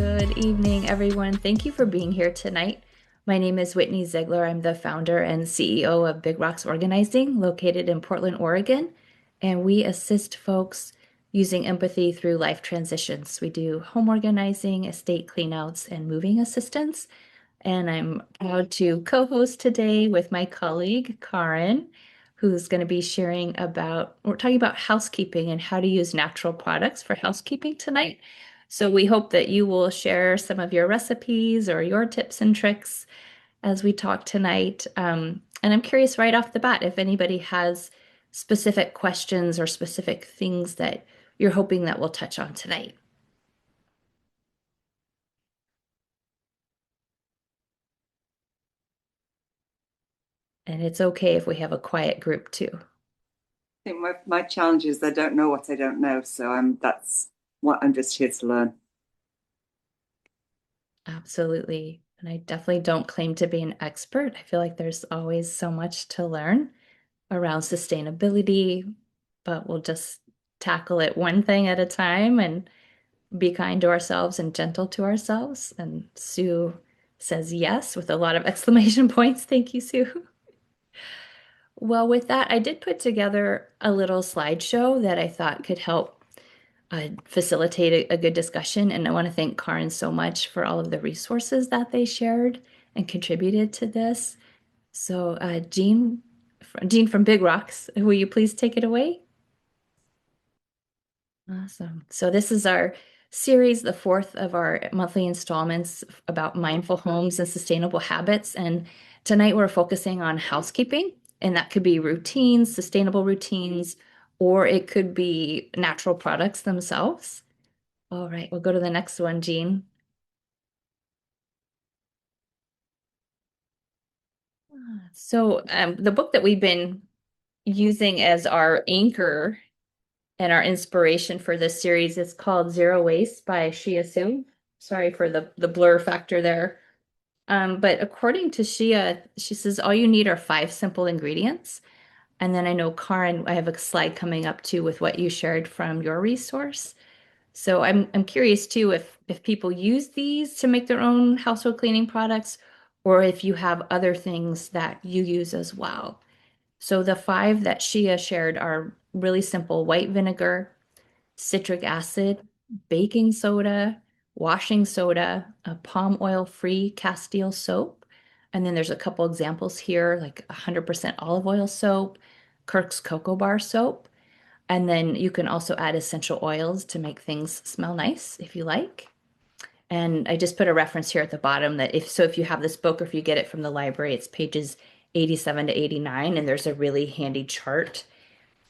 Good evening, everyone. Thank you for being here tonight. My name is Whitney Ziegler. I'm the founder and CEO of Big Rocks Organizing, located in Portland, Oregon. And we assist folks using empathy through life transitions. We do home organizing, estate cleanouts, and moving assistance. And I'm proud to co-host today with my colleague, Karin, who's going to be we're talking about housekeeping and how to use natural products for housekeeping tonight. So we hope that you will share some of your recipes or your tips and tricks as we talk tonight. And I'm curious right off the bat if anybody has specific questions or specific things that you're hoping that we'll touch on tonight. And it's okay if we have a quiet group too. I think my challenge is I don't know what I don't know, so that's what I'm just here to learn. Absolutely. And I definitely don't claim to be an expert. I feel like there's always so much to learn around sustainability, but we'll just tackle it one thing at a time and be kind to ourselves and gentle to ourselves. And Sue says yes with a lot of exclamation points. Thank you, Sue. Well, with that, I did put together a little slideshow that I thought could help facilitate a good discussion. And I want to thank Karin so much for all of the resources that they shared and contributed to this. So, Jean from Big Rocks, will you please take it away? Awesome. So this is our series, the fourth of our monthly installments about mindful homes and sustainable habits. And tonight we're focusing on housekeeping, and that could be routines, sustainable routines, or it could be natural products themselves. All right, we'll go to the next one, Jean. So the book that we've been using as our anchor and our inspiration for this series is called Zero Waste by Shia Sue. Sorry for the blur factor there. But according to Shia, she says all you need are five simple ingredients. And then I know Karin, I have a slide coming up too with what you shared from your resource. So I'm curious too if people use these to make their own household cleaning products or if you have other things that you use as well. So the five that Shia shared are really simple: white vinegar, citric acid, baking soda, washing soda, a palm oil-free Castile soap. And then there's a couple examples here, like 100% olive oil soap, Kirk's Cocoa Bar soap. And then you can also add essential oils to make things smell nice if you like. And I just put a reference here at the bottom that if you have this book or if you get it from the library, it's pages 87 to 89, and there's a really handy chart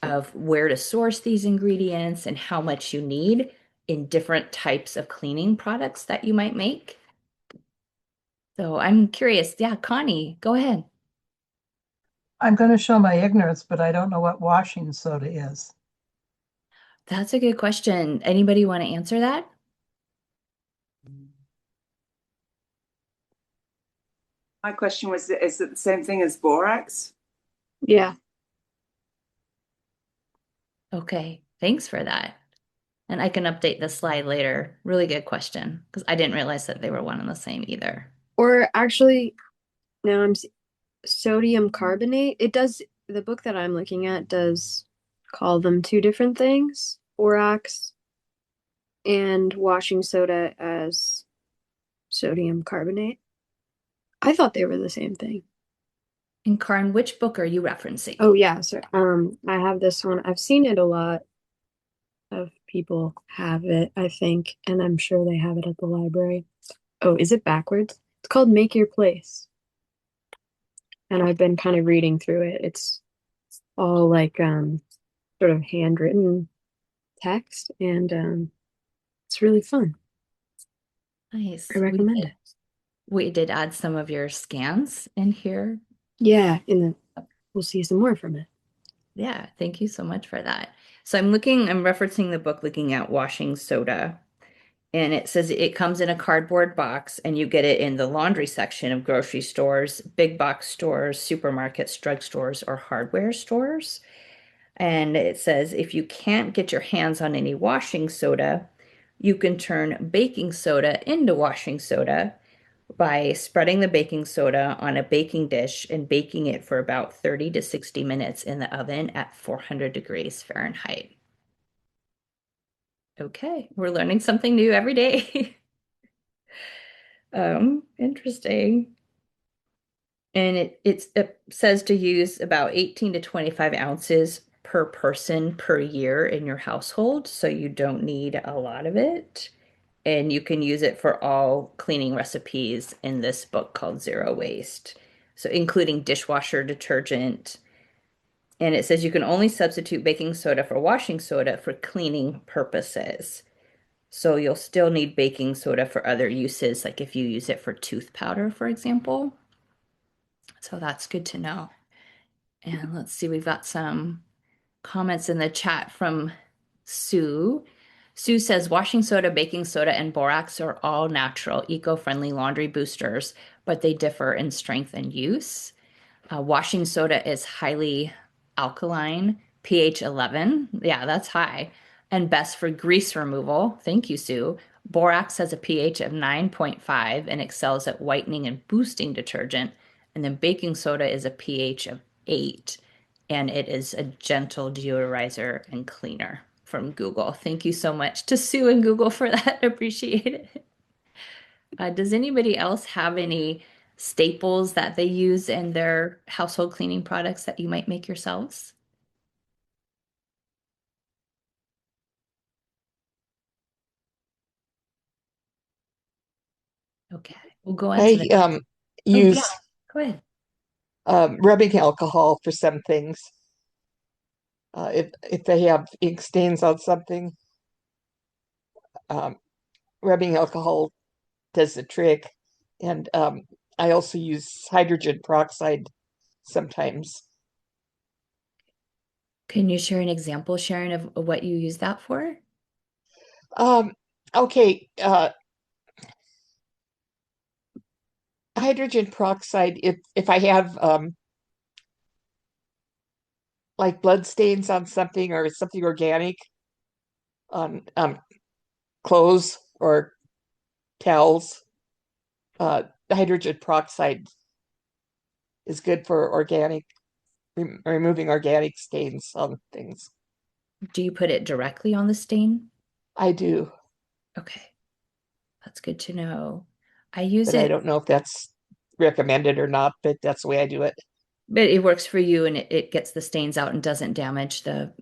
of where to source these ingredients and how much you need in different types of cleaning products that you might make. So I'm curious. Yeah, Connie, go ahead. I'm going to show my ignorance, but I don't know what washing soda is. That's a good question. Anybody want to answer that? My question was, is it the same thing as borax? Yeah. Okay, thanks for that. And I can update the slide later. Really good question, because I didn't realize that they were one and the same either. Or actually, now sodium carbonate. It does, the book that I'm looking at does call them two different things, borax and washing soda as sodium carbonate. I thought they were the same thing. And Karin, which book are you referencing? Oh yeah, so I have this one. I've seen it a lot of people have it, I think, and I'm sure they have it at the library. Oh, is it backwards? It's called Make Your Place. And I've been kind of reading through it. It's all like sort of handwritten text, and it's really fun. Nice. I recommend it. We did add some of your scans in here. Yeah, we'll see some more from it. Yeah, thank you so much for that. So I'm referencing the book looking at washing soda. And it says it comes in a cardboard box and you get it in the laundry section of grocery stores, big box stores, supermarkets, drugstores, or hardware stores. And it says if you can't get your hands on any washing soda, You can turn baking soda into washing soda by spreading the baking soda on a baking dish and baking it for about 30 to 60 minutes in the oven at 400 degrees Fahrenheit. Okay, we're learning something new every day. Interesting. And it says to use about 18 to 25 ounces per person per year in your household, so you don't need a lot of it. And you can use it for all cleaning recipes in this book called Zero Waste. So including dishwasher detergent. And it says you can only substitute baking soda for washing soda for cleaning purposes. So you'll still need baking soda for other uses, like if you use it for tooth powder, for example. So that's good to know. And let's see, we've got some comments in the chat from Sue. Sue says washing soda, baking soda, and borax are all natural, eco-friendly laundry boosters, but they differ in strength and use. Washing soda is highly alkaline, pH 11. Yeah, that's high. And best for grease removal. Thank you, Sue. Borax has a pH of 9.5 and excels at whitening and boosting detergent. And then baking soda is a pH of 8 and it is a gentle deodorizer and cleaner from Google. Thank you so much to Sue and Google for that. Appreciate it. Does anybody else have any staples that they use in their household cleaning products that you might make yourselves? Okay, we'll go on to I the. Oh, yeah, use go ahead. rubbing alcohol for some things. If they have ink stains on something, um, rubbing alcohol does the trick. And I also use hydrogen peroxide sometimes. Can you share an example, Sharon, of what you use that for? Um, okay, hydrogen peroxide. If I have like blood stains on something or something organic on clothes or towels, hydrogen peroxide is good for removing organic stains on things. Do you put it directly on the stain? I do, Okay, that's good to know. I use but I it, don't know if that's recommended or not, but that's the way I do it. but it works for you and it gets the stains out and doesn't damage the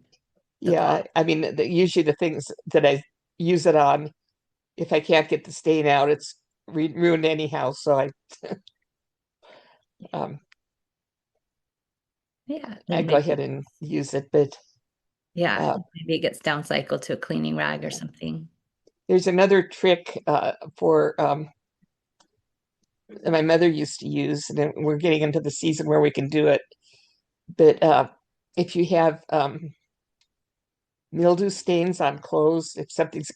Yeah, cloth. I mean, usually the things that I use it on, if I can't get the stain out, it's ruined anyhow. So um, Yeah, I then go maybe, ahead and use it. But yeah, uh, maybe it gets downcycled to a cleaning rag or something. there's another trick for that my mother used to use, and we're getting into the season where we can do it. But if you have mildew stains on clothes, if something's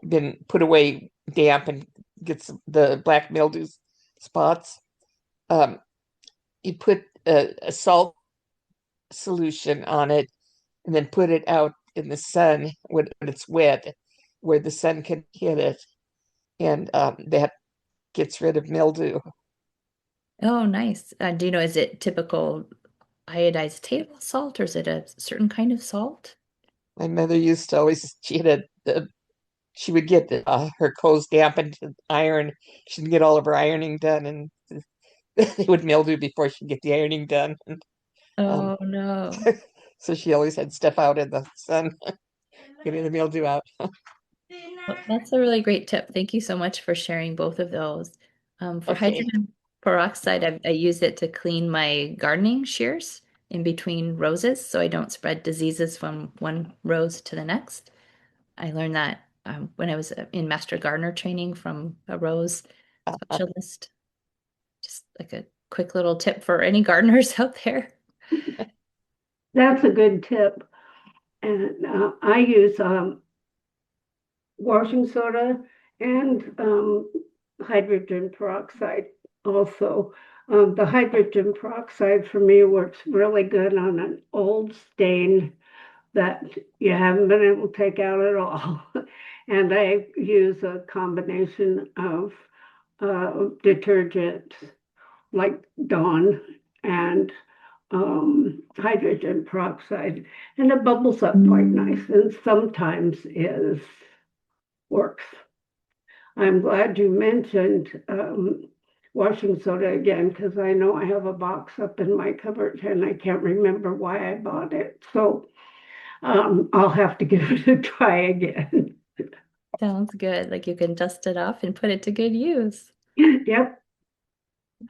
been put away damp and gets the black mildew spots, um, you put a salt solution on it and then put it out in the sun when it's wet, where the sun can hit it, and that gets rid of mildew. Oh, nice. Do you know, is it typical iodized table salt or is it a certain kind of salt? My mother used to always, she would get her clothes dampened to iron. She'd get all of her ironing done, and they would mildew before she'd get the ironing done. And, um, Oh, no. so she always had stuff out in the sun, getting the mildew out. Well, that's a really great tip. Thank you so much for sharing both of those. For Okay. hydrogen peroxide, I use it to clean my gardening shears in between roses so I don't spread diseases from one rose to the next. I learned that when I was in master gardener training from a rose specialist. Just like a quick little tip for any gardeners out there. That's a good tip. And I use washing soda and hydrogen peroxide also. The hydrogen peroxide for me works really good on an old stain that you haven't been able to take out at all. And I use a combination of detergent like Dawn and hydrogen peroxide, and it bubbles up quite nice, and sometimes is works. I'm glad you mentioned washing soda again, because I know I have a box up in my cupboard and I can't remember why I bought it. So I'll have to give it a try again. Sounds good. Like you can dust it off and put it to good use. Yep.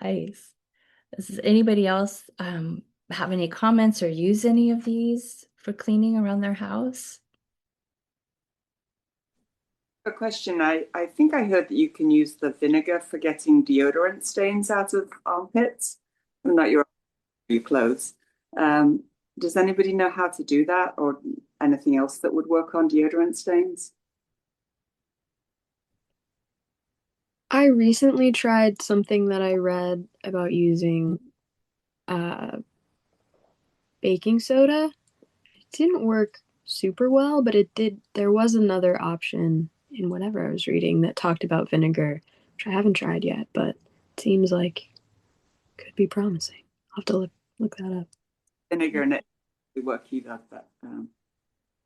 Nice. Does anybody else have any comments or use any of these for cleaning around their house? A question. I think I heard that you can use the vinegar for getting deodorant stains out of armpits. Not your clothes. Does anybody know how to do that, or anything else that would work on deodorant stains? I recently tried something that I read about using uh, baking soda. It didn't work super well, but it did. There was another option in whatever I was reading that talked about vinegar, which I haven't tried yet, but it seems like could be promising. I'll have to look that up. Vinegar and it would work either, but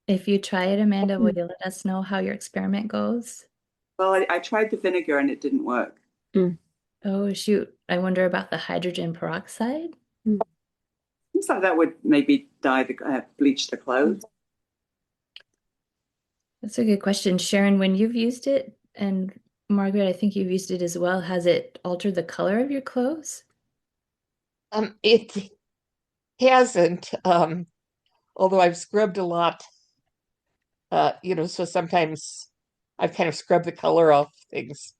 If you try it, Amanda, will Hmm. you let us know how your experiment goes? well, I tried the vinegar and it didn't work. Mm. Oh, shoot. I wonder about the hydrogen peroxide. Seems like that would maybe bleach the clothes. That's a good question. Sharon, when you've used it, and Margaret, I think you've used it as well, has it altered the color of your clothes? It hasn't, although I've scrubbed a lot, so sometimes I've kind of scrubbed the color off things,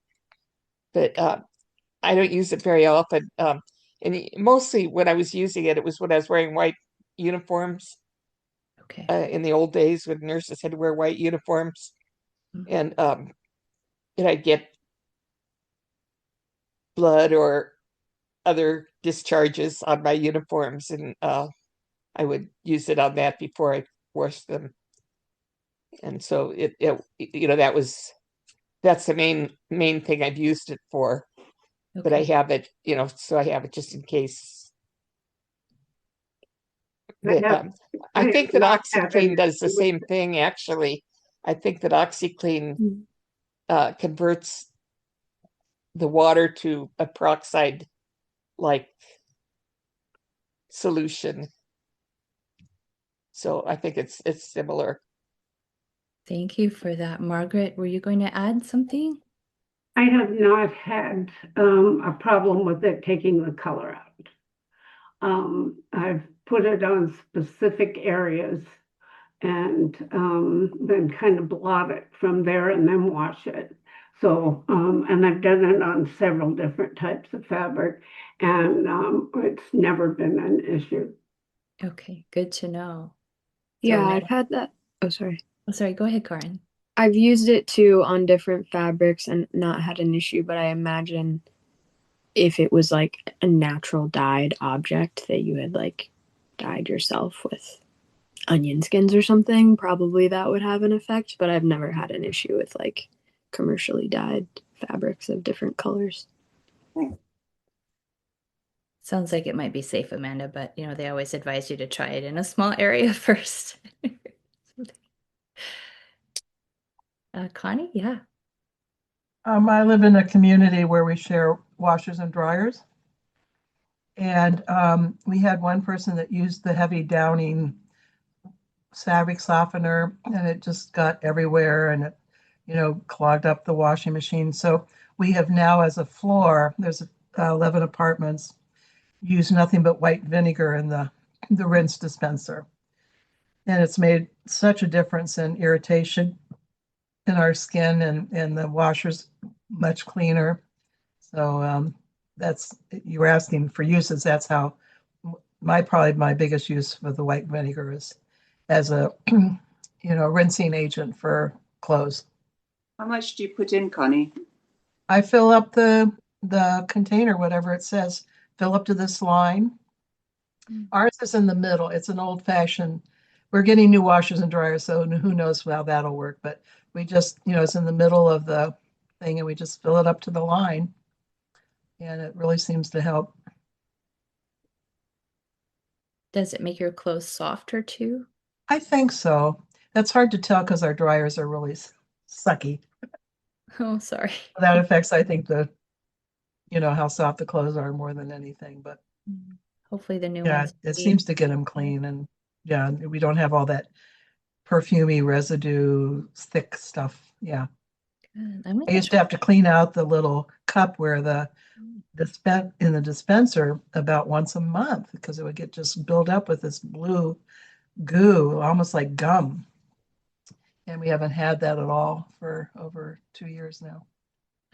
but I don't use it very often. And mostly when I was using it, it was when I was wearing white uniforms Okay. in the old days when nurses had to wear white uniforms, Mhm. and I'd get blood or other discharges on my uniforms, and I would use it on that before I washed them. And so that's the main thing I've used it for. But I Okay. have it, so I have it just in case. I But have, I I have think that not had an OxyClean does the issue with same it. thing, actually. I think that OxyClean Mm. converts the water to a peroxide like solution. So I think it's similar. Thank you for that. Margaret, were you going to add something? I have not had a problem with it taking the color out. I've put it on specific areas and then kind of blot it from there and then wash it. So, and I've done it on several different types of fabric, and it's never been an issue. Okay, good to know. So Yeah, I've Amanda, had that. Oh, sorry. oh, sorry, go ahead, Karin. I've used it too on different fabrics and not had an issue, but I imagine if it was like a natural dyed object that you had like dyed yourself with onion skins or something, probably that would have an effect, but I've never had an issue with like commercially dyed fabrics of different colors. Sounds like it might be safe, Amanda, but they always advise you to try it in a small area first. Connie, yeah. I live in a community where we share washers and dryers. And we had one person that used the heavy downing fabric softener, and it just got everywhere, and it, clogged up the washing machine. So we have now, as a floor, there's 11 apartments, use nothing but white vinegar in the rinse dispenser. And it's made such a difference in irritation in our skin, and the washer's much cleaner. So that's, you were asking for uses. That's how probably my biggest use for the white vinegar is as a rinsing agent for clothes. How much do you put in, Connie? I fill up the container, whatever it says, fill up to this line. Mm. Ours is in the middle. It's an old fashioned we're getting new washers and dryers, so who knows how that'll work. But we just, it's in the middle of the thing and we just fill it up to the line. And it really seems to help. Does it make your clothes softer too? I think so. That's hard to tell because our dryers are really sucky. Oh, sorry. That affects, I think, how soft the clothes are more than anything. But Hopefully the new yeah, ones it will be seems to get them clean. And yeah, we don't have all that perfumey residue, thick stuff. Yeah. good. I'm I gonna used to try. have to clean out the little cup where the in the dispenser about once a month because it would get just built up with this blue goo, almost like gum. And we haven't had that at all for over 2 years now.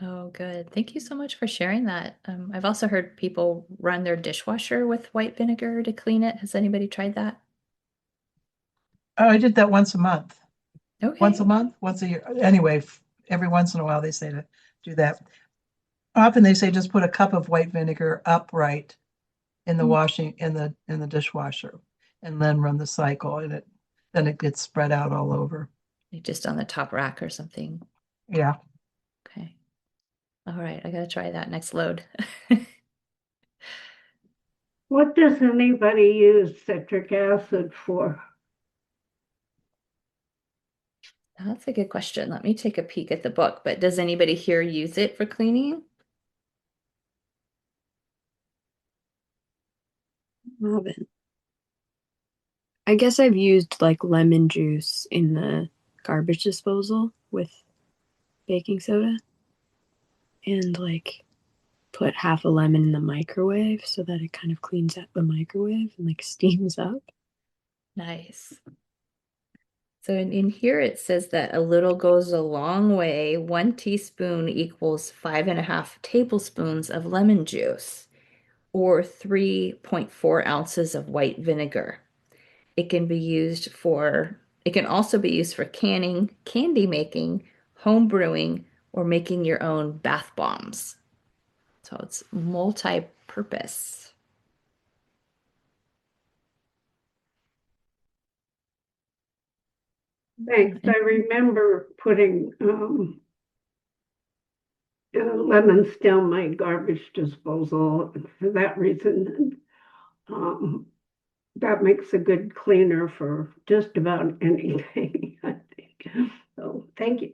Oh, good. Thank you so much for sharing that. I've also heard people run their dishwasher with white vinegar to clean it. Has anybody tried that? Oh, I did that once a month. Once Okay. a month, once a year. Anyway, every once in a while they say to do that. Often they say just put a cup of white vinegar upright in the washing in the dishwasher and then run the cycle and it gets spread out all over. Like just on the top rack or something. Yeah. Okay. All right. I gotta try that next load. What does anybody use citric acid for? That's a good question. Let me take a peek at the book. But does anybody here use it for cleaning? Haven't. I guess I've used like lemon juice in the garbage disposal with baking soda and like put half a lemon in the microwave so that it kind of cleans out the microwave and like steams up. Nice. So in here it says that a little goes a long way. 1 teaspoon equals 5.5 tablespoons of lemon juice or 3.4 ounces of white vinegar. It can also be used for canning, candy making, home brewing, or making your own bath bombs. So it's multi-purpose. Thanks. I remember putting lemons down my garbage disposal for that reason. Um, that makes a good cleaner for just about anything, I think. So thank you.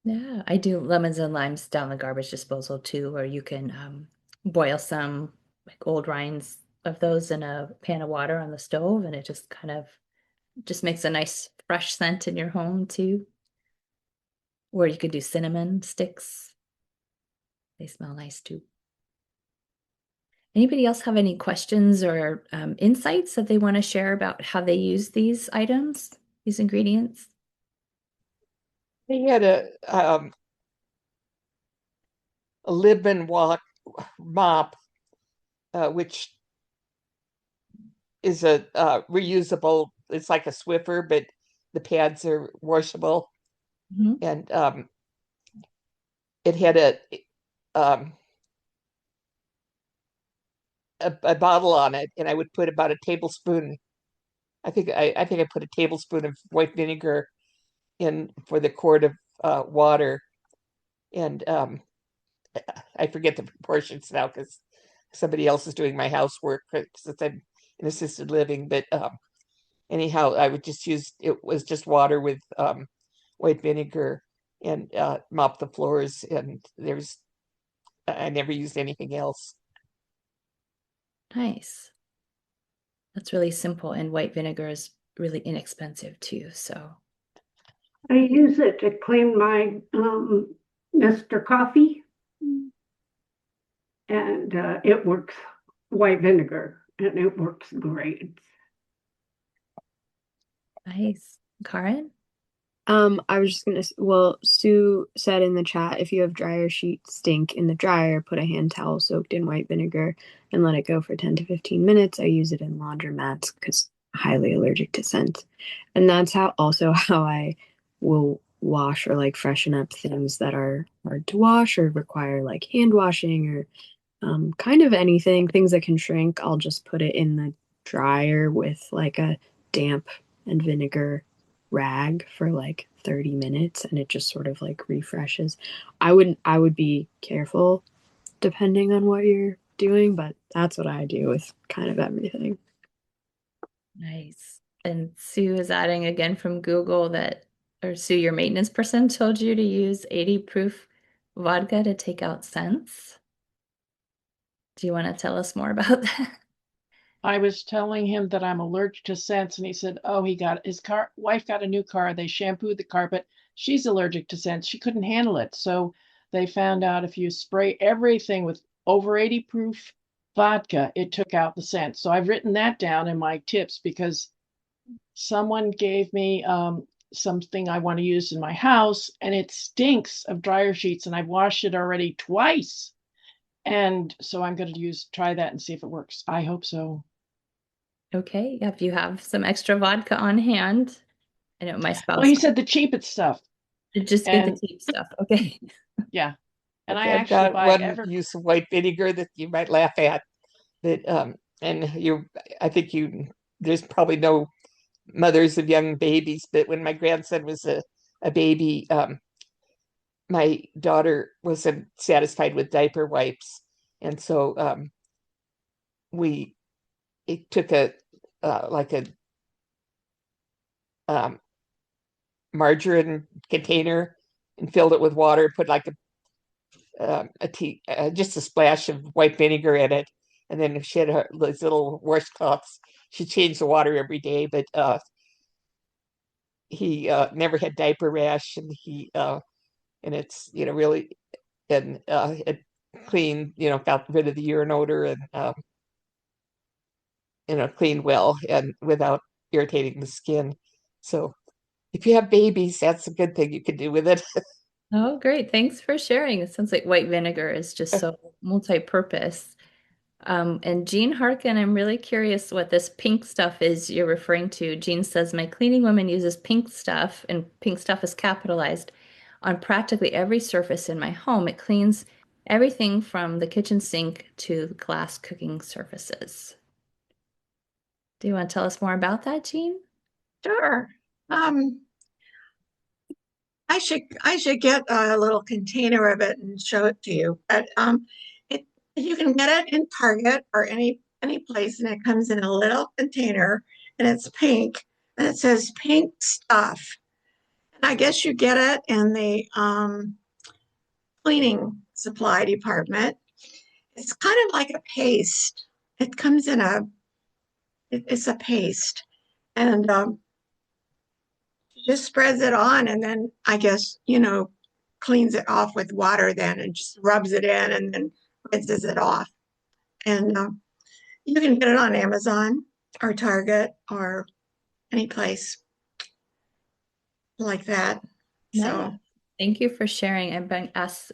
Yeah, I do lemons and limes down the garbage disposal too, or you can boil some like old rinds of those in a pan of water on the stove, and it just kind of just makes a nice fresh scent in your home too. Or you could do cinnamon sticks. They smell nice too. Anybody else have any questions or insights that they want to share about how they use these items, these ingredients? They had a lip and walk mop, which is a reusable. It's like a Swiffer, but the pads are washable, Mhm. and it had um, a bottle on it, and I would put about a tablespoon. I think I put a tablespoon of white vinegar in for the quart of water, and I forget the proportions now because somebody else is doing my housework since I'm in assisted living. But anyhow, I would just use it was just water with white vinegar and mop the floors. And I never used anything else. Nice. That's really simple, and white vinegar is really inexpensive too. So, I use it to clean my Mr. Coffee, and it works white vinegar, and it works great. nice. Karen? I was just gonna, well, Sue said in the chat, if you have dryer sheets stink in the dryer, put a hand towel soaked in white vinegar and let it go for 10 to 15 minutes. I use it in laundromats because I'm highly allergic to scent. And that's how I will wash or like freshen up things that are hard to wash or require like hand washing or kind of anything, things that can shrink. I'll just put it in the dryer with like a damp and vinegar rag for like 30 minutes and it just sort of like refreshes. I would be careful depending on what you're doing, but that's what I do with kind of everything. Nice. And Sue is adding again from Google that, or Sue, your maintenance person told you to use 80 proof vodka to take out scents. Do you want to tell us more about that? I was telling him that I'm allergic to scents, and he said, "Oh, he got his wife got a new car. They shampooed the carpet. She's allergic to scents. She couldn't handle it. So they found out if you spray everything with over 80 proof vodka, it took out the scent." So I've written that down in my tips because someone gave me something I want to use in my house, and it stinks of dryer sheets, and I've washed it already twice. And so I'm going to try that and see if it works. I hope so. Okay, if you have some extra vodka on hand, I know my Well, spouse he said the cheapest stuff. just get the And cheap stuff. Okay. yeah, and I Okay, I've actually got buy one ever. use of white vinegar that you might laugh at. That and I think there's probably no mothers of young babies, but when my grandson was a baby, my daughter wasn't satisfied with diaper wipes, and so we it took a like a um, margarine container and filled it with water, put like a tea, just a splash of white vinegar in it, and then she had those little washcloths. She changed the water every day, but he never had diaper rash, and and it's really and it cleaned, got rid of the urine odor and cleaned well and without irritating the skin. So if you have babies, that's a good thing you can do with it. Oh, great. Thanks for sharing. It sounds like white vinegar is just so multi-purpose. And Jean Harkin, I'm really curious what this pink stuff is you're referring to. Jean says, my cleaning woman uses pink stuff, and pink stuff is capitalized, on practically every surface in my home. It cleans everything from the kitchen sink to glass cooking surfaces. Do you want to tell us more about that, Jean? Sure. Um, I should get a little container of it and show it to you. But it you can get it in Target or any place, and it comes in a little container, and it's pink, and it says pink stuff. And I guess you get it in the cleaning supply department. It's kind of like a paste. It comes in it's a paste, and just spreads it on, and then I guess, cleans it off with water then and just rubs it in and then rinses it off. And you can get it on Amazon or Target or any place like that. Nice. So, Thank you for sharing. I'm going to ask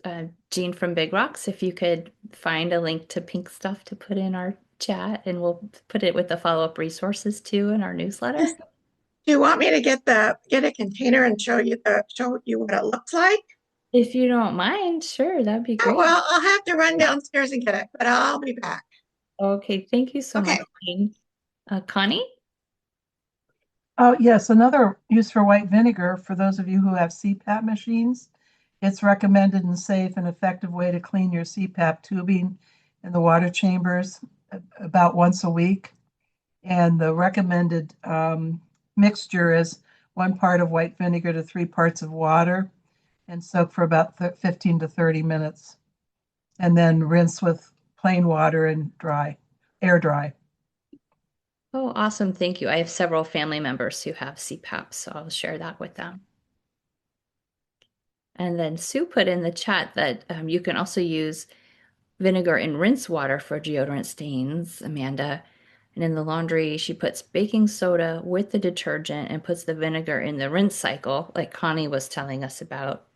Jean from Big Rocks if you could find a link to pink stuff to put in our chat, and we'll put it with the follow-up resources too in our newsletter. do you want me to get a container and show you what it looks like? If you don't mind, sure, that'd be Oh, great. well, I'll have to run downstairs and get it, but I'll be back. Okay, thank you so Okay. much, Jean. Connie? Oh, yes, another use for white vinegar for those of you who have CPAP machines. It's recommended and safe and effective way to clean your CPAP tubing in the water chambers about once a week. And the recommended mixture is 1 part of white vinegar to 3 parts of water and soak for about 15 to 30 minutes. And then rinse with plain water and air dry. Oh, awesome. Thank you. I have several family members who have CPAP, so I'll share that with them. And then Sue put in the chat that you can also use vinegar in rinse water for deodorant stains, Amanda. And in the laundry, she puts baking soda with the detergent and puts the vinegar in the rinse cycle, like Connie was telling us about.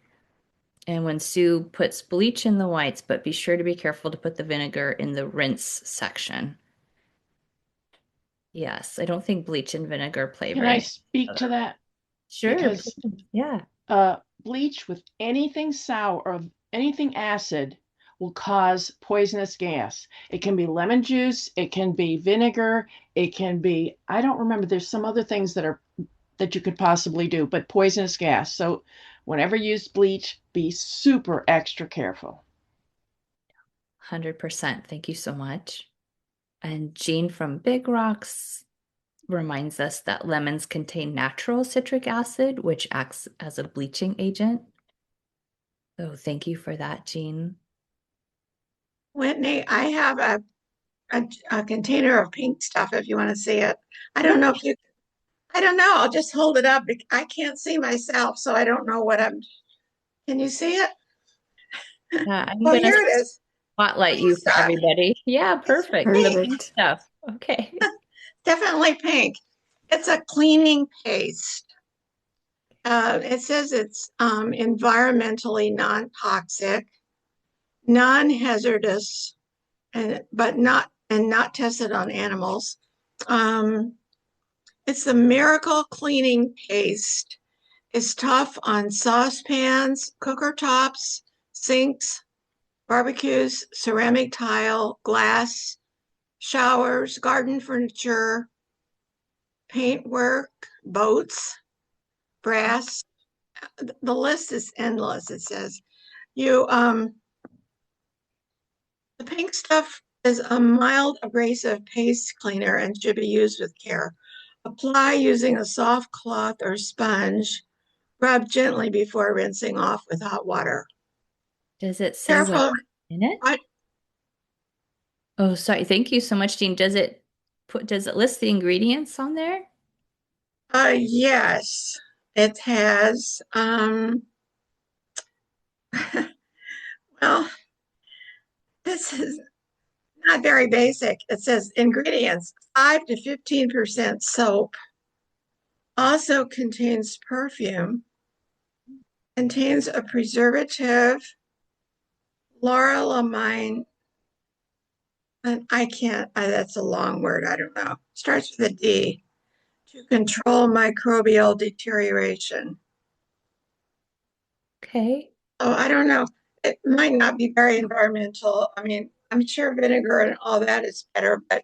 And when Sue puts bleach in the whites, but be sure to be careful to put the vinegar in the rinse section. Yes, I don't think bleach and vinegar play Can I very speak to together. that? Sure, Because please. Yeah. bleach with anything sour or anything acid will cause poisonous gas. It can be lemon juice, it can be vinegar, it can be, I don't remember, there's some other things that are that you could possibly do, but poisonous gas. So whenever you use bleach, be super extra careful. 100%. Thank you so much. And Jean from Big Rocks reminds us that lemons contain natural citric acid, which acts as a bleaching agent. So thank you for that, Jean. Whitney, I have a container of pink stuff if you want to see it. I don't know if you, I don't know. I'll just hold it up. I can't see myself, so I don't know what I'm. Can you see it? I'm Oh, gonna here it is. spotlight Pink you for stuff. everybody. Yeah, It's perfect. The pink. pink Perfect. stuff. Okay. Definitely pink. It's a cleaning paste. It says it's environmentally non-toxic, non-hazardous, but not tested on animals. Um, it's the miracle cleaning paste. It's tough on saucepans, cooker tops, sinks, barbecues, ceramic tile, glass, showers, garden furniture, paintwork, boats, brass. The list is endless. It says you the pink stuff is a mild abrasive paste cleaner and should be used with care. Apply using a soft cloth or sponge. Rub gently before rinsing off with hot water. Does it say what's Careful. in it? I, Oh, sorry. Thank you so much, Jean. Does it list the ingredients on there? yes, it has. Well, this is not very basic. It says ingredients 5 to 15% soap, also contains perfume, contains a preservative, laurelamine, and I can't, that's a long word, I don't know. Starts with a D, to control microbial deterioration. Okay. Oh, I don't know. It might not be very environmental. I mean, I'm sure vinegar and all that is better, but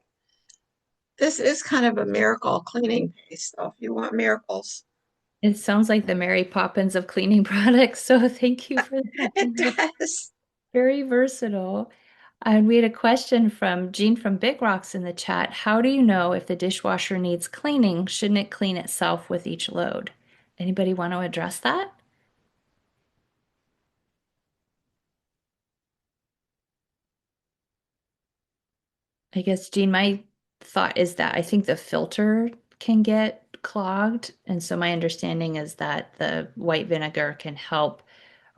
this is kind of a miracle cleaning paste. So if you want miracles, It sounds like the Mary Poppins of cleaning products. So thank you for it that. does. Very versatile. And we had a question from Jean from Big Rocks in the chat. How do you know if the dishwasher needs cleaning? Shouldn't it clean itself with each load? Anybody want to address that? I guess, Jean, my thought is that I think the filter can get clogged. And so my understanding is that the white vinegar can help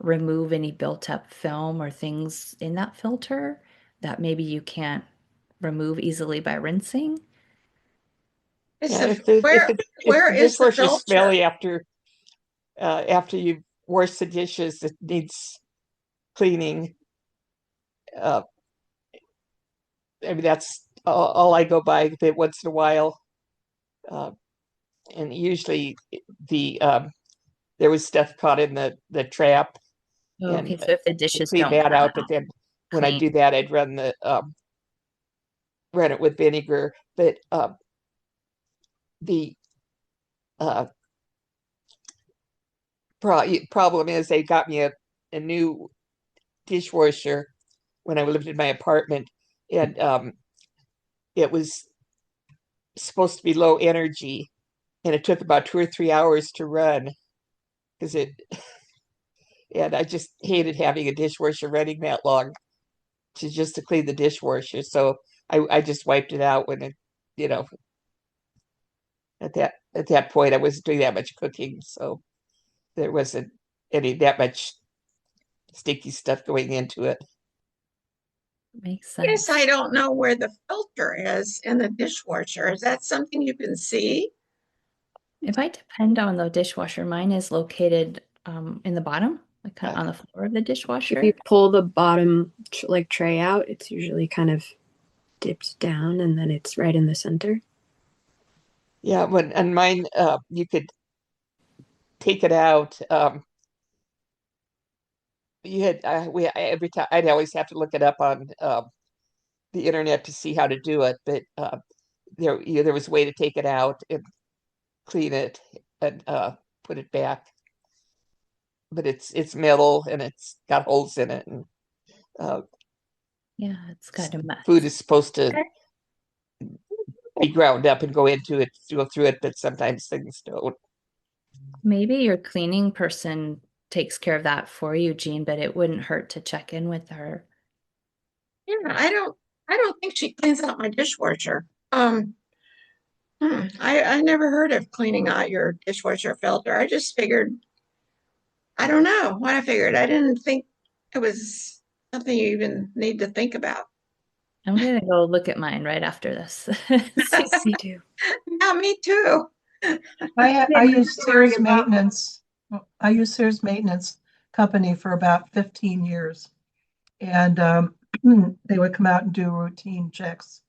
remove any built up film or things in that filter that maybe you can't remove easily by rinsing. It's Yeah, a if where the is the dishwasher's filter? smelly after you wash the dishes, it needs cleaning. Uh, I mean, that's all I go by that once in a while. Uh, and usually the there was stuff caught in the trap, Okay, and so if the I dishes cleaned don't that come out. But out then when I clean. do that, I'd run it with vinegar. But the uh, problem is they got me a new dishwasher when I lived in my apartment, and it was supposed to be low energy, and it took about 2 or 3 hours to run because it. And I just hated having a dishwasher running that long to clean the dishwasher. So I just wiped it out when it, you know, at that point I wasn't doing that much cooking, so there wasn't any that much sticky stuff going into it. Makes Yes, sense. I don't know where the filter is in the dishwasher. Is that something you can see? It might depend on the dishwasher. Mine is located in the bottom, like kind of Yeah, on the floor of the If you dishwasher. pull the bottom like tray out, it's usually kind of dipped down and then it's right in the center. yeah. When on mine, you could take it out. You had every time I'd always have to look it up on the internet to see how to do it, but there was a way to take it out and clean it. and put it back. But it's metal and it's got holes in it, and Yeah, it's kind of food mess. is supposed to be ground up and go into it, go through it, but sometimes things don't. Maybe your cleaning person takes care of that for you, Jean, but it wouldn't hurt to check in with her. Yeah, I don't think she cleans out my dishwasher. I never heard of cleaning out your dishwasher filter. I just figured, I don't know what I figured. I didn't think it was something you even need to think about. I'm gonna go look at mine right after this. See. Me too. Yeah, me too. I use Sears Maintenance. I use Sears Maintenance Company for about 15 years. And they would come out and do routine checks.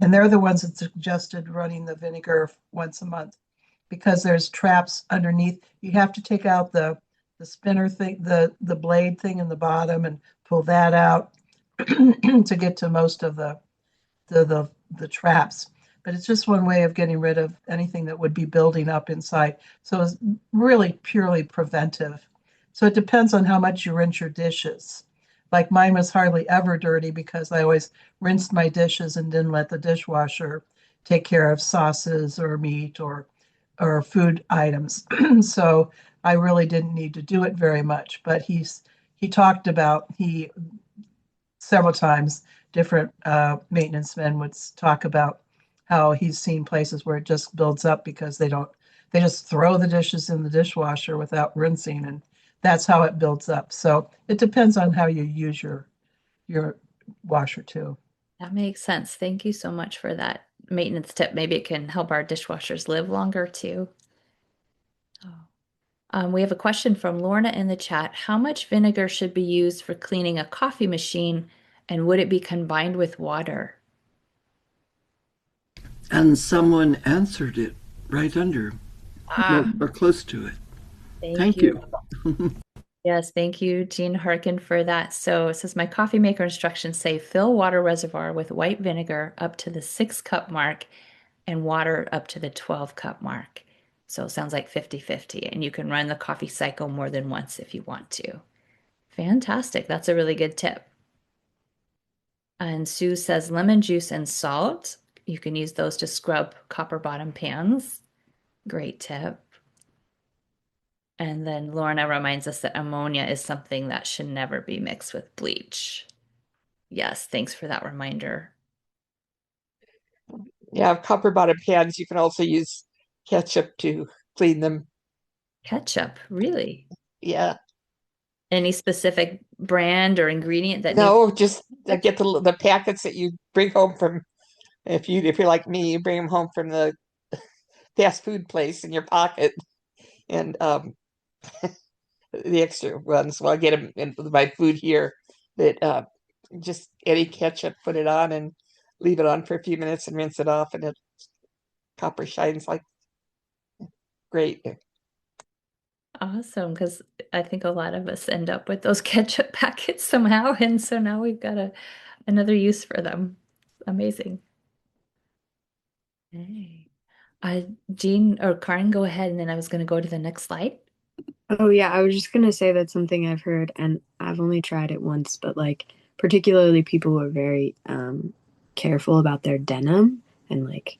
And they're the ones that suggested running the vinegar once a month because there's traps underneath. You have to take out the spinner thing, the blade thing in the bottom and pull that out to get to most of the traps. But it's just one way of getting rid of anything that would be building up inside. So it's really purely preventive. So it depends on how much you rinse your dishes. Like mine was hardly ever dirty because I always rinsed my dishes and didn't let the dishwasher take care of sauces or meat or food items. So I really didn't need to do it very much. But he talked about he several times different maintenance men would talk about how he's seen places where it just builds up because they just throw the dishes in the dishwasher without rinsing, and that's how it builds up. So it depends on how you use your washer too. That makes sense. Thank you so much for that maintenance tip. Maybe it can help our dishwashers live longer too. Oh. We have a question from Lorna in the chat. How much vinegar should be used for cleaning a coffee machine, and would it be combined with water? And someone answered it right under or close to it. Thank you. Yes, thank you, Jean Harkin, for that. So it says, my coffee maker instructions say fill water reservoir with white vinegar up to the 6 cup mark and water up to the 12 cup mark. So it sounds like 50-50, and you can run the coffee cycle more than once if you want to. Fantastic. That's a really good tip. And Sue says lemon juice and salt. You can use those to scrub copper bottom pans. Great tip. And then Lorna reminds us that ammonia is something that should never be mixed with bleach. Yes, thanks for that reminder. Yeah, copper bottom pans. You can also use ketchup to clean them. Ketchup, really? Yeah. Any specific brand or ingredient that needs? No, just get the packets that you bring home from. If you're like me, you bring them home from the fast food place in your pocket, and the extra ones. Well, I get them in my food here. That just any ketchup, put it on and leave it on for a few minutes and rinse it off, and it copper shines like great. Awesome, because I think a lot of us end up with those ketchup packets somehow, and so now we've got another use for them. Amazing. Hey. Jean or Karen, go ahead, and then I was going to go to the next slide. Oh yeah, I was just gonna say that's something I've heard, and I've only tried it once, but like particularly people who are very careful about their denim and like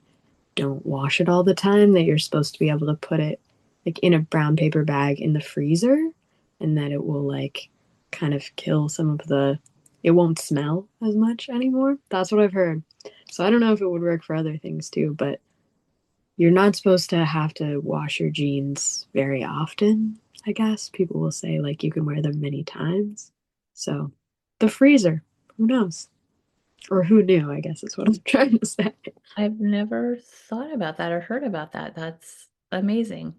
don't wash it all the time, that you're supposed to be able to put it like in a brown paper bag in the freezer, and that it will like kind of kill some of it won't smell as much anymore. That's what I've heard. So I don't know if it would work for other things too, but you're not supposed to have to wash your jeans very often, I guess. People will say like you can wear them many times. So the freezer, who knows? Or who knew, I guess is what I'm trying to say. I've never thought about that or heard about that. That's amazing.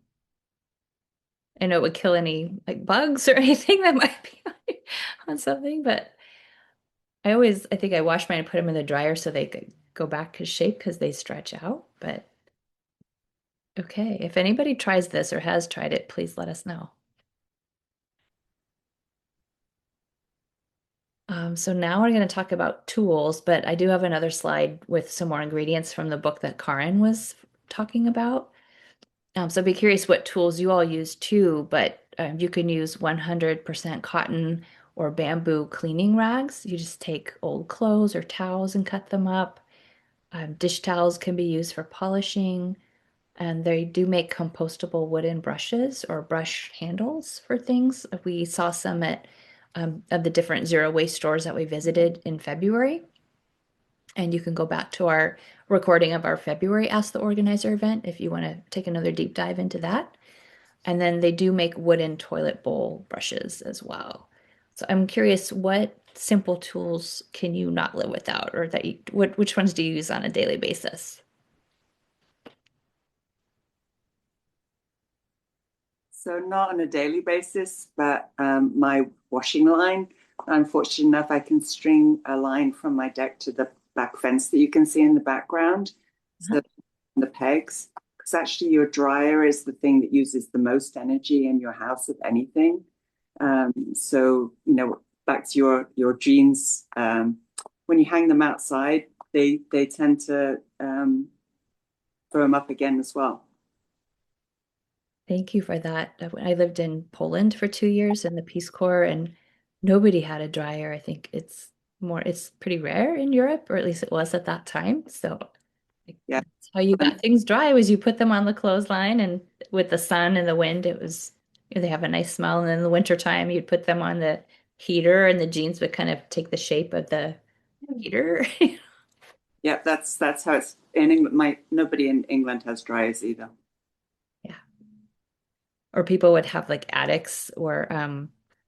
I know it would kill any like bugs or anything that might be on something, but I think I wash mine and put them in the dryer so they could go back to shape because they stretch out. But okay, if anybody tries this or has tried it, please let us know. So now we're going to talk about tools, but I do have another slide with some more ingredients from the book that Karen was talking about. So I'd be curious what tools you all use too, but you can use 100% cotton or bamboo cleaning rags. You just take old clothes or towels and cut them up. Dish towels can be used for polishing, and they do make compostable wooden brushes or brush handles for things. We saw some at the different zero waste stores that we visited in February. And you can go back to our recording of our February Ask the Organizer event if you want to take another deep dive into that. And then they do make wooden toilet bowl brushes as well. So I'm curious, what simple tools can you not live without, or which ones do you use on a daily basis? So not on a daily basis, but my washing line. I'm fortunate enough I can string a line from my deck to the back fence that you can see in the background. So the pegs, because actually your dryer is the thing that uses the most energy in your house of anything. So back to your jeans. When you hang them outside, they tend to firm up again as well. Thank you for that. I lived in Poland for 2 years in the Peace Corps, and nobody had a dryer. I think it's pretty rare in Europe, or at least it was at that time. So Yeah. that's how you got things dry, was you put them on the clothesline, and with the sun and the wind, they have a nice smell. And then in the wintertime, you'd put them on the heater, and the jeans would kind of take the shape of the heater. Yeah, that's how it's in England. Nobody in England has dryers either. Yeah. Or people would have like attics, or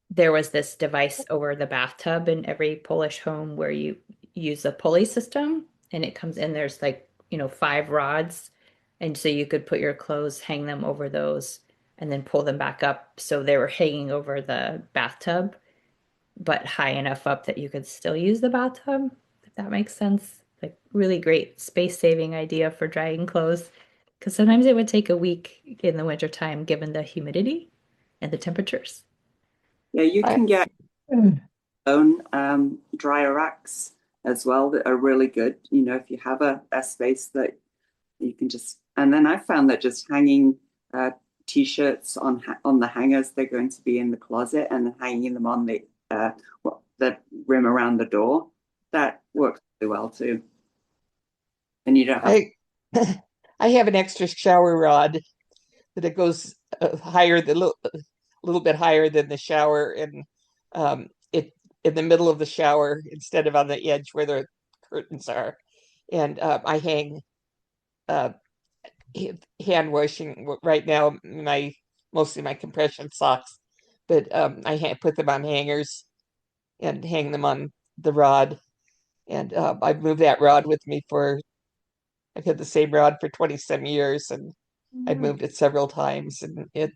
there was this device over the bathtub in every Polish home where you use a pulley system, and it comes in, there's like, 5 rods. And so you could put your clothes, hang them over those, and then pull them back up. So they were hanging over the bathtub, but high enough up that you could still use the bathtub, if that makes sense. Like, really great space saving idea for drying clothes. Because sometimes it would take a week in the wintertime given the humidity and the temperatures. Yeah, you I, can get Mm. own dryer racks as well that are really good. If you have a space that you can just, and then I found that just hanging t-shirts on the hangers, they're going to be in the closet, and then hanging them on the rim around the door, that works really well too. And you don't have I, I have an extra shower rod that it goes higher, a little bit higher than the shower, and it in the middle of the shower instead of on the edge where the curtains are. And I hang uh, hand washing right now, mostly my compression socks, but put them on hangers and hang them on the rod. And I've moved that rod with me I've had the same rod for 20 some years, and I've moved it several times, and it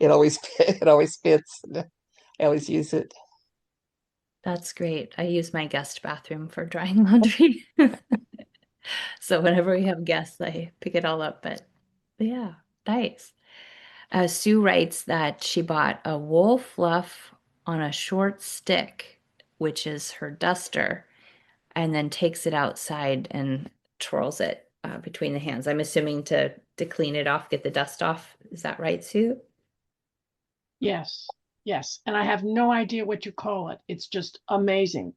always it always fits. And I always use it. That's great. I use my guest bathroom for drying laundry. So whenever we have guests, I pick it all up. But yeah, nice. Sue writes that she bought a wool fluff on a short stick, which is her duster, and then takes it outside and twirls it between the hands. I'm assuming to clean it off, get the dust off. Is that right, Sue? Yes, yes. And I have no idea what you call it. It's just amazing.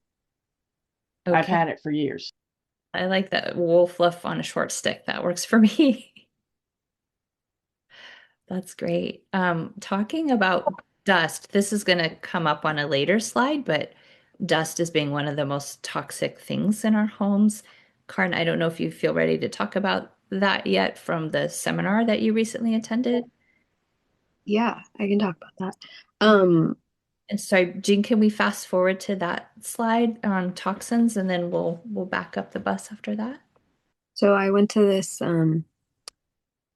I've Okay. had it for years. I like that wool fluff on a short stick. That works for me. That's great. Talking about dust, this is going to come up on a later slide, but dust is being one of the most toxic things in our homes. Karin, I don't know if you feel ready to talk about that yet from the seminar that you recently attended. Yeah, I can talk about that. Um, And sorry, Jean, can we fast forward to that slide on toxins, and then we'll back up the bus after that? so I went to this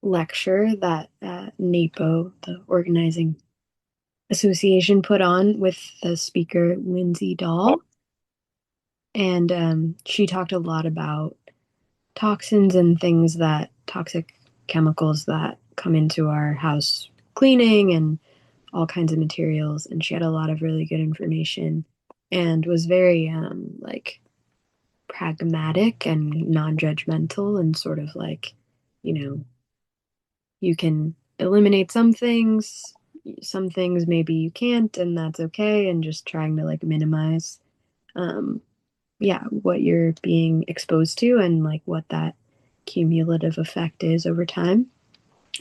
lecture that NAPO, the organizing association, put on with the speaker Lindsay Dahl, and she talked a lot about toxins and things that toxic chemicals that come into our house cleaning and all kinds of materials. And she had a lot of really good information and was very like pragmatic and non-judgmental and sort of like, you know, you can eliminate some things maybe you can't, and that's okay, and just trying to like minimize um yeah, what you're being exposed to and like what that cumulative effect is over time.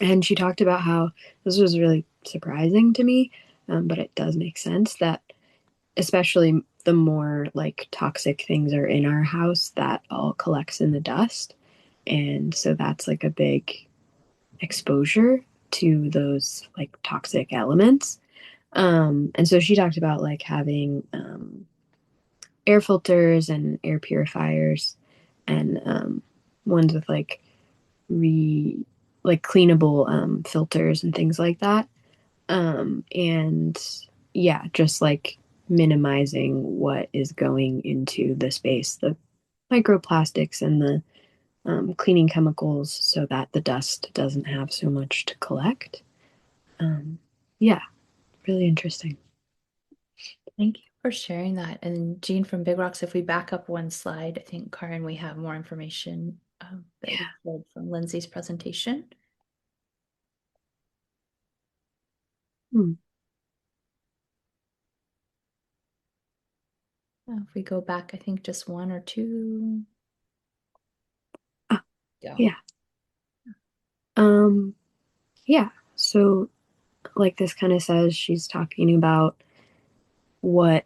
And she talked about how this was really surprising to me, but it does make sense that especially the more like toxic things are in our house, that all collects in the dust. And so that's like a big exposure to those like toxic elements. And so she talked about like having air filters and air purifiers and ones with re like cleanable filters and things like that. And yeah, just like minimizing what is going into the space, the microplastics and the cleaning chemicals so that the dust doesn't have so much to collect. Um, yeah, really interesting. Thank you for sharing that. And Jean from Big Rocks, if we back up one slide, I think, Karen, we have more information that we pulled from Lindsay's presentation. Hmm. If we go back, I think just one or two. Ah, Go. yeah. Um, yeah. So like this kind of says she's talking about what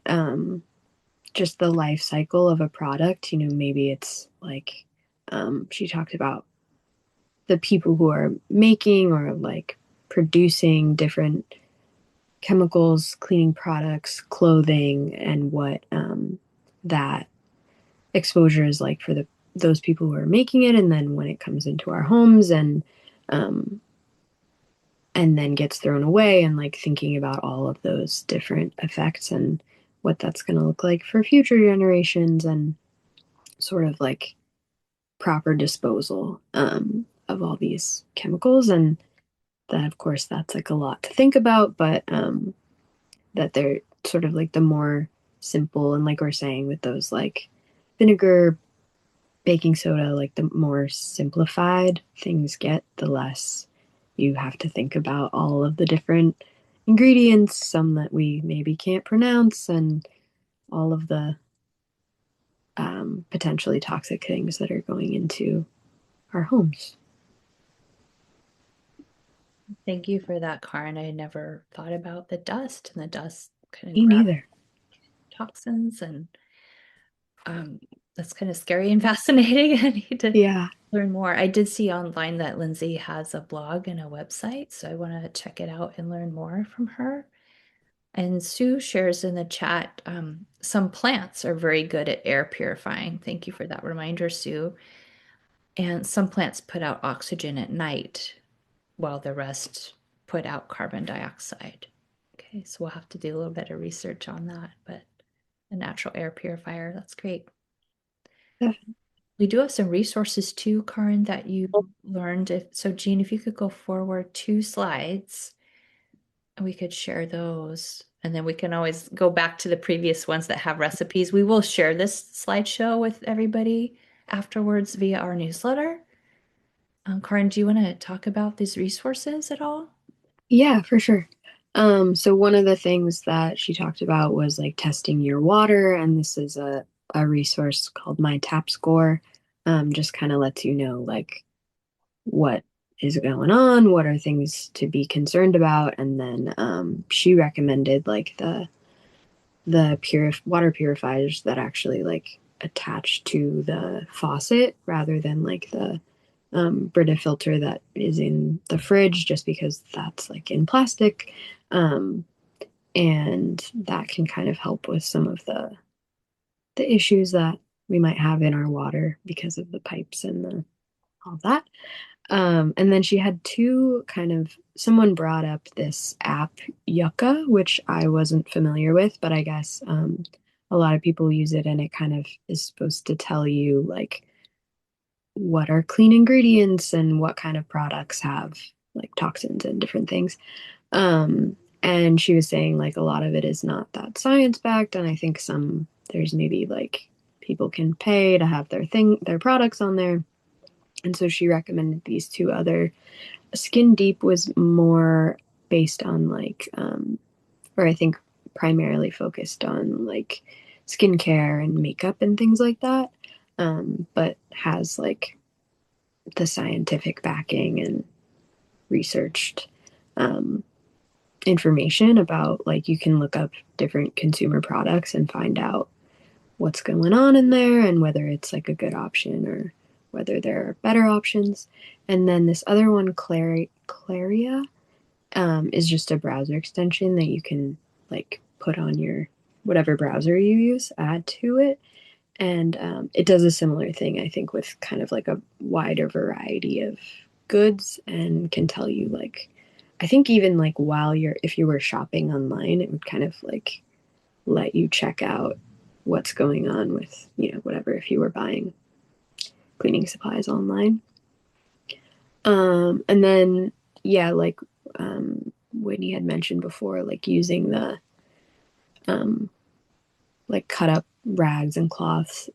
just the life cycle of a product. You know, maybe it's like she talked about the people who are making or like producing different chemicals, cleaning products, clothing, and what that exposure is like for the those people who are making it, and then when it comes into our homes um, and then gets thrown away, and like thinking about all of those different effects and what that's going to look like for future generations and sort of like proper disposal of all these chemicals. And that, of course, that's like a lot to think about, but that they're sort of like the more simple and like we're saying with those like vinegar, baking soda, like the more simplified things get, the less you have to think about all of the different ingredients, some that we maybe can't pronounce, and all of the potentially toxic things that are going into our homes. Thank you for that, Karen. I never thought about the dust, and the dust kind of Me grab neither. toxins, and that's kind of scary and fascinating. I need to Yeah. learn more. I did see online that Lindsay has a blog and a website, so I want to check it out and learn more from her. And Sue shares in the chat, some plants are very good at air purifying. Thank you for that reminder, Sue. And some plants put out oxygen at night while the rest put out carbon dioxide. Okay, so we'll have to do a little bit of research on that, but a natural air purifier, that's great. Definitely. We do have some resources too, Karen, that you learned. So, Jean, if you could go forward 2 slides, and we could share those. And then we can always go back to the previous ones that have recipes. We will share this slideshow with everybody afterwards via our newsletter. Karen, do you want to talk about these resources at all? Yeah, for sure. So one of the things that she talked about was like testing your water, and this is a resource called My Tap Score. Just kind of lets you know like what is going on, what are things to be concerned about, and then she recommended like the water purifiers that actually like attach to the faucet rather than like the Brita filter that is in the fridge, just because that's like in plastic. Um, and that can kind of help with some of the issues that we might have in our water because of the pipes and all that. And then she had someone brought up this app, Yucca, which I wasn't familiar with, but I guess a lot of people use it, and it kind of is supposed to tell you like what are clean ingredients and what kind of products have like toxins and different things. And she was saying like a lot of it is not that science backed, and I think there's maybe like people can pay to have their products on there. And so she recommended these two other. Skin Deep was more based on like, or I think primarily focused on like skincare and makeup and things like that, but has like the scientific backing and researched um, information about like you can look up different consumer products and find out what's going on in there and whether it's like a good option or whether there are better options. And then this other one, Claria, is just a browser extension that you can like put on your whatever browser you use, add to it. And it does a similar thing, I think, with kind of like a wider variety of goods and can tell you like, I think even like while if you were shopping online, it would kind of like let you check out what's going on with, whatever, if you were buying cleaning supplies online. And then, yeah, like Whitney had mentioned before, like using the um, like cut up rags and cloths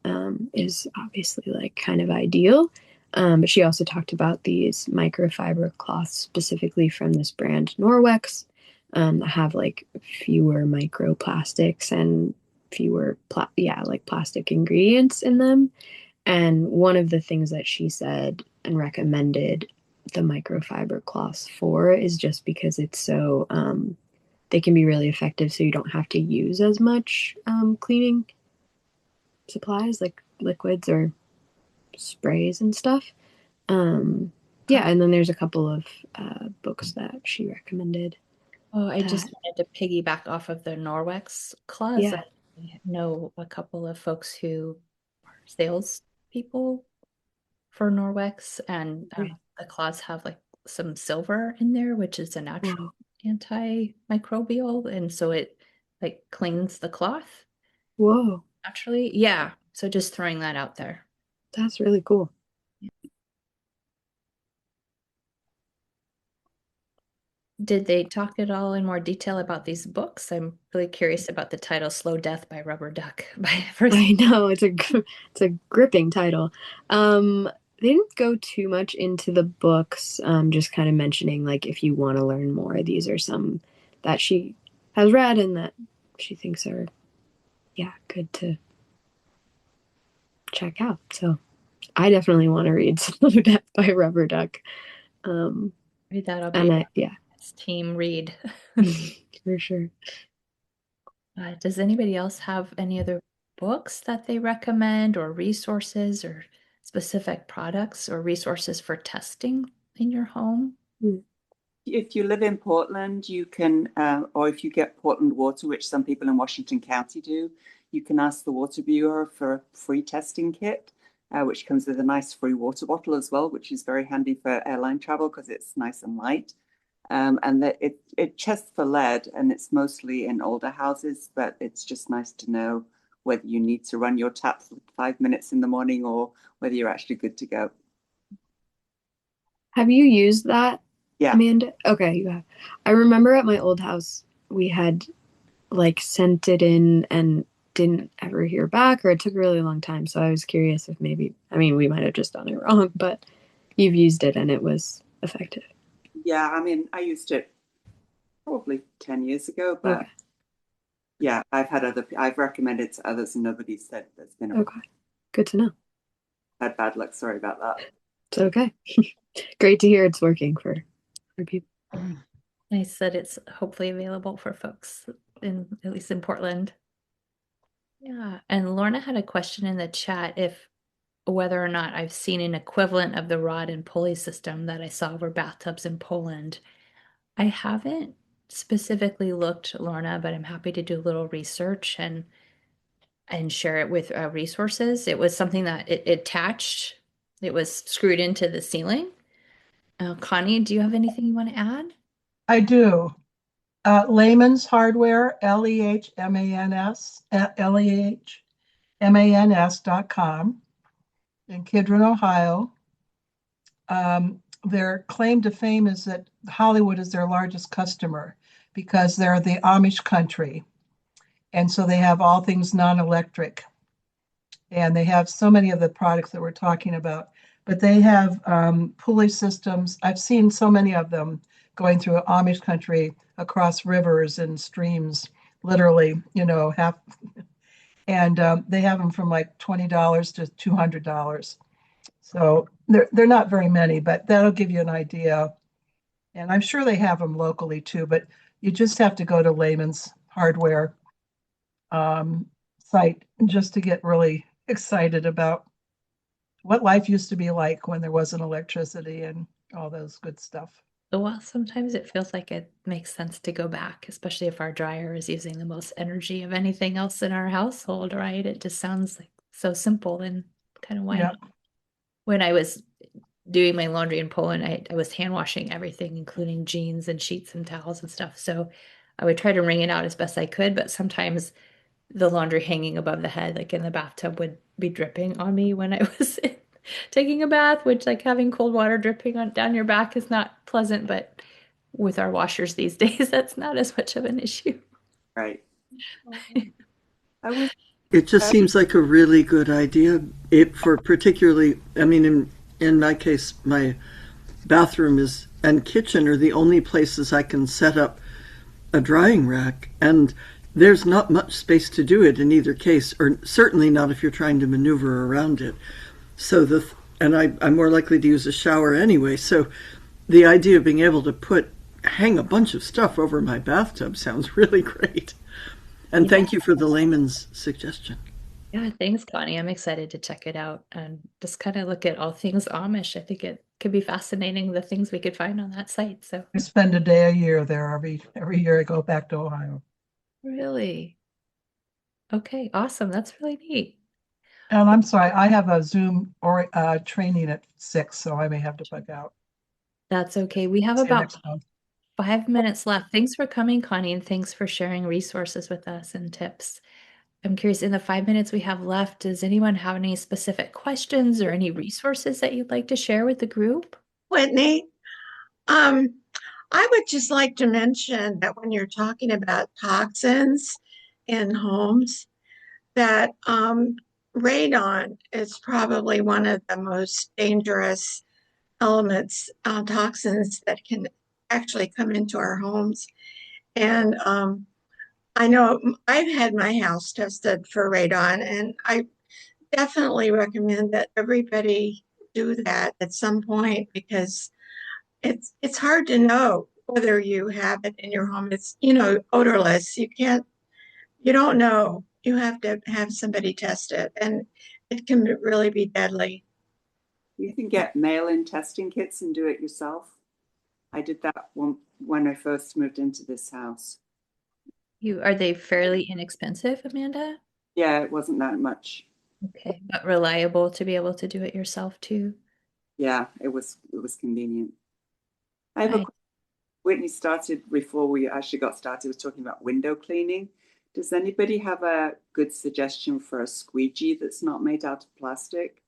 is obviously like kind of ideal. But she also talked about these microfiber cloths specifically from this brand Norwex that have like fewer microplastics and fewer like plastic ingredients in them. And one of the things that she said and recommended the microfiber cloths for is just because it's so they can be really effective, so you don't have to use as much cleaning supplies like liquids or sprays and stuff. Yeah, and then there's a couple of books that she recommended. Oh, I just wanted to piggyback off of the Norwex clause. Yeah. I know a couple of folks who are salespeople for Norwex, and the claws have like some silver in there, which is a natural antimicrobial, and so it like cleans the cloth Whoa, naturally. Yeah, so just throwing that out there. that's really cool. Did they talk at all in more detail about these books? I'm really curious about the title "Slow Death" by Rubber Duck. By first, I know it's a gripping title. They didn't go too much into the books, just kind of mentioning like if you want to learn more, these are some that she has read and that she thinks are, yeah, good to check out. So I definitely want to read Slow Death by Rubber Duck. maybe that'll And be yeah, team read. for sure. Does anybody else have any other books that they recommend, or resources, or specific products or resources for testing in your home? If you live in Portland, you can, or if you get Portland water, which some people in Washington County do, you can ask the Water Bureau for a free testing kit, which comes with a nice free water bottle as well, which is very handy for airline travel because it's nice and light. And that it tests for lead, and it's mostly in older houses, but it's just nice to know whether you need to run your tap for 5 minutes in the morning or whether you're actually good to go. Have you used that, Yeah. Amanda? Okay, you have. I remember at my old house, we had like sent it in and didn't ever hear back, or it took a really long time. So I was curious if maybe, I mean, we might have just done it wrong, but you've used it and it was effective. Yeah, I mean, I used it probably 10 years ago, but Okay. yeah, I've recommended it to others and nobody said there's been a Okay. Good to know. had bad luck. Sorry about that. It's okay. Great to hear it's working for people. Nice that it's hopefully available for folks at least in Portland. Yeah, and Lorna had a question in the chat if whether or not I've seen an equivalent of the rod and pulley system that I saw over bathtubs in Poland. I haven't specifically looked, Lorna, but I'm happy to do a little research and share it with resources. It was something that it attached. It was screwed into the ceiling. Connie, do you have anything you want to add? I do. Layman's Hardware, Lehmans, Lehmans.com in Kidron, Ohio. Their claim to fame is that Hollywood is their largest customer because they're the Amish country. And so they have all things non-electric. And they have so many of the products that we're talking about. but they have pulley systems. I've seen so many of them going through Amish country across rivers and streams, literally, half. And they have them from like $20 to $200. So they're not very many, but that'll give you an idea. And I'm sure they have them locally too, but you just have to go to Layman's Hardware site just to get really excited about what life used to be like when there wasn't electricity and all those good stuff. Well, sometimes it feels like it makes sense to go back, especially if our dryer is using the most energy of anything else in our household, right? It just sounds like so simple and kind of why Yeah. not? When I was doing my laundry in Poland, I was hand washing everything, including jeans and sheets and towels and stuff. So I would try to wring it out as best I could, but sometimes the laundry hanging above the head, like in the bathtub, would be dripping on me when I was taking a bath, which like having cold water dripping on down your back is not pleasant, but with our washers these days, that's not as much of an issue. Right. I was It just seems like a really good idea. It for particularly, I mean, in my case, my bathroom is and kitchen are the only places I can set up a drying rack, and there's not much space to do it in either case, or certainly not if you're trying to maneuver around it. So I'm more likely to use a shower anyway. So the idea of being able to hang a bunch of stuff over my bathtub sounds really great. And Yeah. thank you for the layman's suggestion. Yeah, thanks, Connie. I'm excited to check it out and just kind of look at all things Amish. I think it could be fascinating the things we could find on that site. So I spend a day a year there every year I go back to Ohio. really, okay, awesome. That's really neat. And I'm sorry, I have a Zoom or training at 6, so I may have to bug out. That's okay. We have See you about next month. 5 minutes left. Thanks for coming, Connie, and thanks for sharing resources with us and tips. I'm curious, in the 5 minutes we have left, does anyone have any specific questions or any resources that you'd like to share with the group? Whitney, um, I would just like to mention that when you're talking about toxins in homes, that radon is probably one of the most dangerous elements, toxins that can actually come into our homes. And I know I've had my house tested for radon, and I definitely recommend that everybody do that at some point because it's hard to know whether you have it in your home. It's, odorless. You don't know. You have to have somebody test it, and it can really be deadly. You can get mail-in testing kits and do it yourself. I did that when I first moved into this house. Are they fairly inexpensive, Amanda? Yeah, it wasn't that much. Okay, but reliable to be able to do it yourself too. Yeah, it was convenient. I have a Right. Whitney started before we actually got started, was talking about window cleaning. Does anybody have a good suggestion for a squeegee that's not made out of plastic?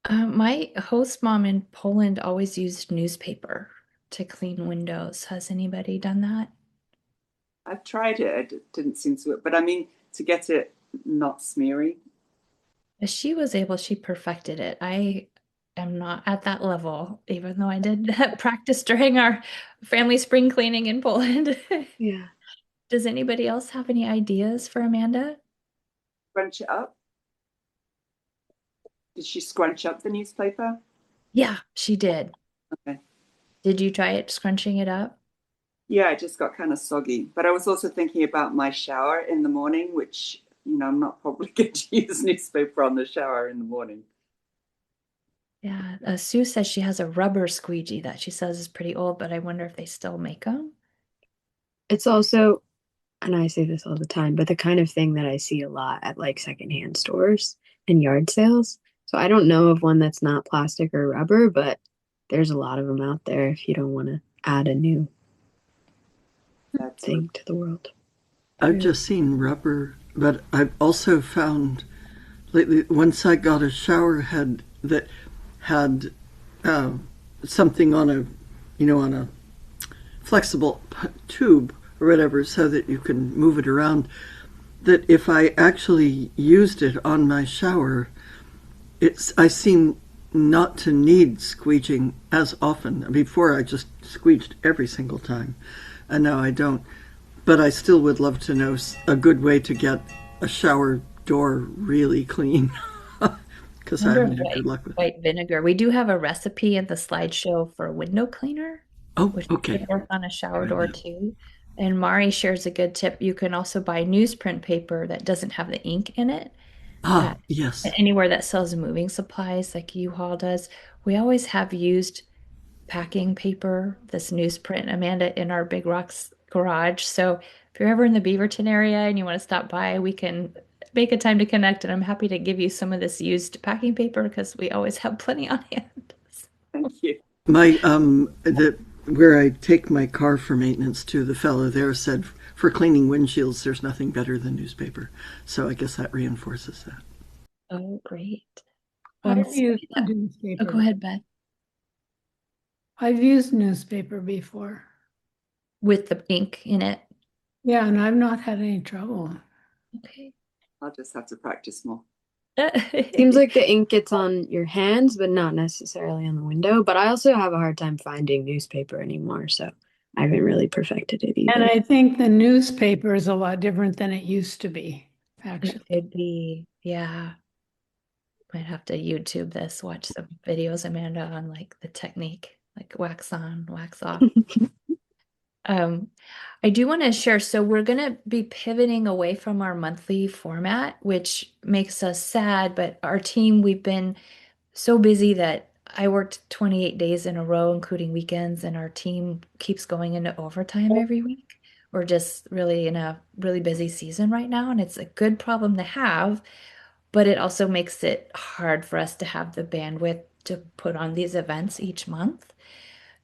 My host mom in Poland always used newspaper to clean windows. Has anybody done that? I've tried it. It didn't seem to work. But I mean, to get it not smeary. She perfected it. I am not at that level, even though I did practice during our family spring cleaning in Poland. Yeah. Does anybody else have any ideas for Amanda? Scrunch it up. Did she scrunch up the newspaper? Yeah, she did. Okay. Did you try it, scrunching it up? Yeah, it just got kind of soggy. But I was also thinking about my shower in the morning, which, I'm not probably going to use newspaper on the shower in the morning. Yeah, Sue says she has a rubber squeegee that she says is pretty old, but I wonder if they still make them. It's also, and I say this all the time, but the kind of thing that I see a lot at like secondhand stores and yard sales. So I don't know of one that's not plastic or rubber, but there's a lot of them out there if you don't want to add a new thing to the world. I've just seen rubber, but I've also found lately, once I got a shower head that had something on a flexible tube or whatever, so that you can move it around, that if I actually used it on my shower, I seem not to need squeegeeing as often. Before I just squeeged every single time, and now I don't. But I still would love to know a good way to get a shower door really clean because I Remember haven't had good luck with it. white vinegar. We do have a recipe in the slideshow for window cleaner, Oh, which okay. could work on a shower Good door idea. too. And Mari shares a good tip. You can also buy newsprint paper that doesn't have the ink in it Ah, at yes. anywhere that sells moving supplies like U-Haul does. We always have used packing paper, this newsprint, Amanda, in our Big Rocks garage. So if you're ever in the Beaverton area and you want to stop by, we can make a time to connect. And I'm happy to give you some of this used packing paper because we always have plenty on hand. Thank you. My the where I take my car for maintenance to, the fellow there said for cleaning windshields, there's nothing better than newspaper. So I guess that reinforces that. Oh, great. I've used Oh, newspaper. go ahead, Beth. I've used newspaper before. With the ink in it. Yeah, and I've not had any trouble. Okay. I'll just have to practice more. Seems like the ink gets on your hands, but not necessarily on the window. But I also have a hard time finding newspaper anymore, so I haven't really perfected it either. And I think the newspaper is a lot different than it used to be, It actually. could be, yeah. Might have to YouTube this, watch some videos, Amanda, on like the technique, like wax on, wax off. I do want to share, so we're going to be pivoting away from our monthly format, which makes us sad, but our team, we've been so busy that I worked 28 days in a row, including weekends, and our team keeps going into overtime every week. We're just really in a really busy season right now, and it's a good problem to have, but it also makes it hard for us to have the bandwidth to put on these events each month.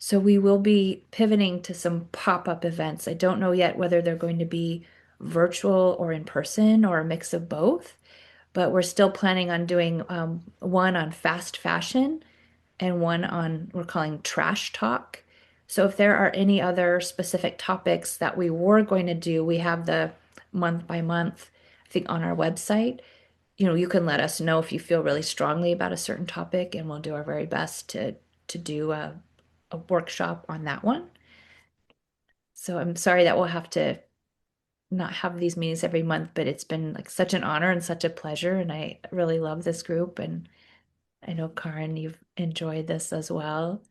So we will be pivoting to some pop-up events. I don't know yet whether they're going to be virtual or in person or a mix of both, but we're still planning on doing one on fast fashion and one on we're calling trash talk. So if there are any other specific topics that we were going to do, we have the month by month, I think on our website. You can let us know if you feel really strongly about a certain topic, and we'll do our very best to do a workshop on that one. So I'm sorry that we'll have to not have these meetings every month, but it's been like such an honor and such a pleasure, and I really love this group, and I know Karen, you've enjoyed this as well.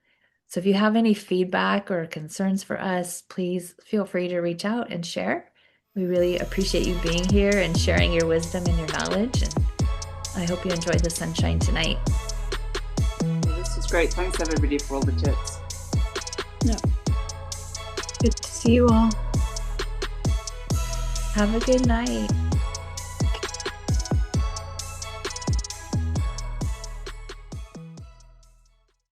So if you have any feedback or concerns for us, please feel free to reach out and share. We really appreciate you being here and sharing your wisdom and your knowledge, and I hope you enjoyed the sunshine tonight. This was great. Thanks everybody for all the tips. No. Good to see you all. Have a good night.